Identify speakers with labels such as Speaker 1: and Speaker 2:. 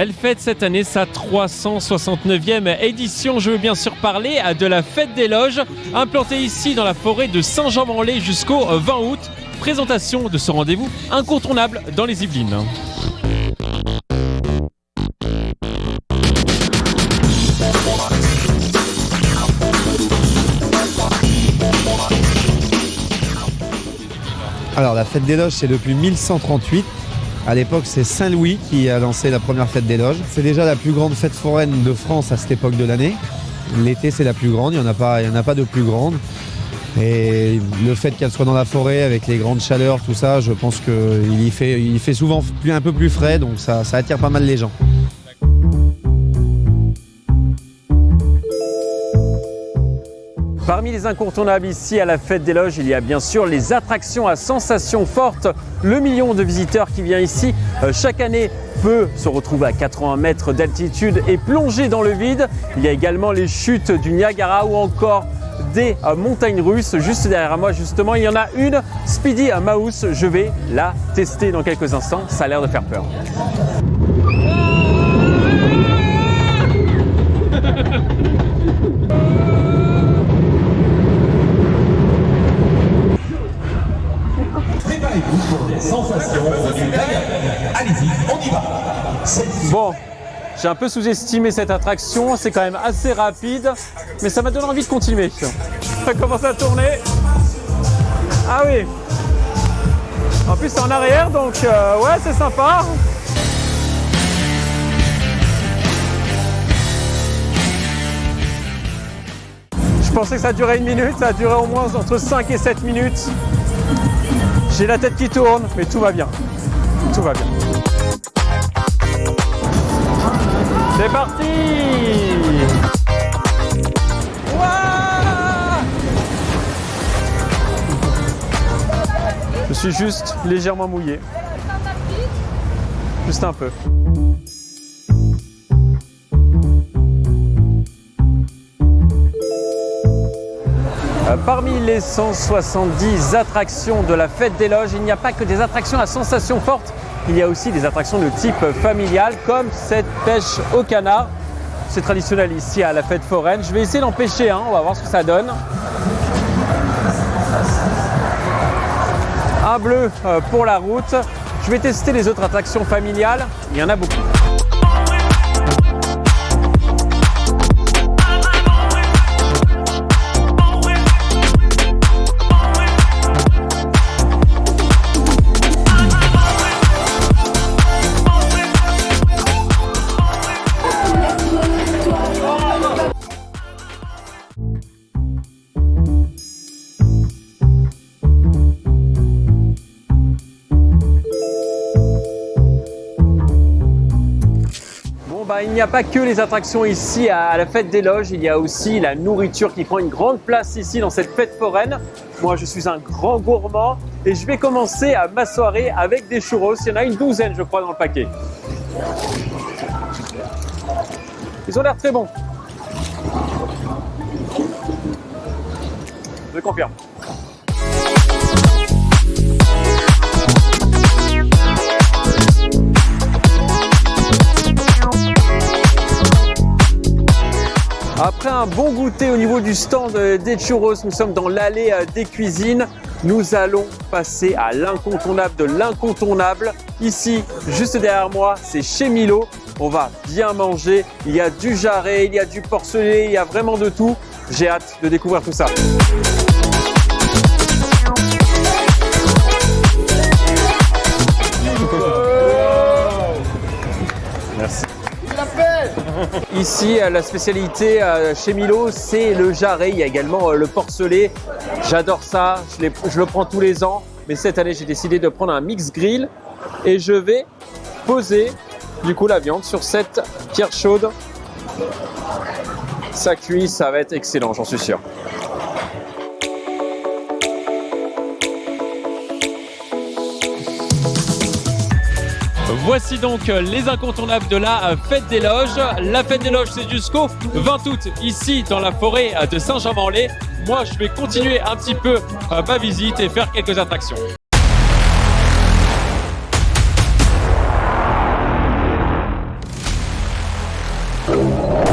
Speaker 1: Elle fête cette année sa 369e édition. Je veux bien sûr parler de la Fête des Loges, implantée ici dans la forêt de Saint-Jean-en-Laye jusqu'au 20 août. Présentation de ce rendez-vous incontournable dans les Yvelines.
Speaker 2: Alors la Fête des Loges, c'est depuis 1138. À l'époque, c'est Saint-Louis qui a lancé la première Fête des Loges. C'est déjà la plus grande fête foraine de France à cette époque de l'année. L'été, c'est la plus grande, il n'y en a pas de plus grande. Et le fait qu'elle soit dans la forêt avec les grandes chaleurs, tout ça, je pense qu'il fait souvent un peu plus frais, donc ça attire pas mal les gens.
Speaker 1: Parmi les incontournables ici à la Fête des Loges, il y a bien sûr les attractions à sensations fortes. Le million de visiteurs qui vient ici chaque année peut se retrouver à 80 mètres d'altitude et plonger dans le vide. Il y a également les chutes du Niagara ou encore des montagnes russes. Juste derrière moi, justement, il y en a une, Speedy Mouse. Je vais la tester dans quelques instants. Ça a l'air de faire peur.
Speaker 3: Pour des sensations du Niagara. Allez-y, on y va.
Speaker 1: Bon, j'ai un peu sous-estimé cette attraction, c'est quand même assez rapide, mais ça m'a donné envie de continuer. Ça commence à tourner. Ah oui. En plus c'est en arrière, donc ouais, c'est sympa. Je pensais que ça durait 1 minute, ça a duré au moins entre 5 et 7 minutes. J'ai la tête qui tourne, mais tout va bien. Tout va bien. C'est parti! Ouah! Je suis juste légèrement mouillé. Juste un peu. Parmi les 170 attractions de la Fête des Loges, il n'y a pas que des attractions à sensations fortes, il y a aussi des attractions de type familial, comme cette pêche au canard. C'est traditionnel ici à la fête foraine. Je vais essayer d'en pêcher un, on va voir ce que ça donne. Un bleu pour la route. Je vais tester les autres attractions familiales, il y en a beaucoup. Il n'y a pas que les attractions ici à la Fête des Loges, il y a aussi la nourriture qui prend une grande place ici dans cette fête foraine. Moi je suis un grand gourmand et je vais commencer ma soirée avec des churros. Il y en a une douzaine je crois dans le paquet. Ils ont l'air très bons. Je confirme. Après un bon goûter au niveau du stand des churros, nous sommes dans l'allée des cuisines. Nous allons passer à l'incontournable de l'incontournable. Ici, juste derrière moi, c'est chez Milo. On va bien manger. Il y a du jarret, il y a du porcelet, il y a vraiment de tout. J'ai hâte de découvrir tout ça. Merci. Ici, la spécialité chez Milo, c'est le jarret. Il y a également le porcelet. J'adore ça, je le prends tous les ans. Mais cette année, j'ai décidé de prendre un mix grill et je vais poser du coup la viande sur cette pierre chaude. Ça cuit, ça va être excellent, j'en suis sûr. Voici donc les incontournables de la Fête des Loges. La Fête des Loges, c'est jusqu'au 20 août, ici dans la forêt de Saint-Jean-en-Laye. Moi, je vais continuer un petit peu ma visite et faire quelques attractions.
Speaker 3: Allez-y.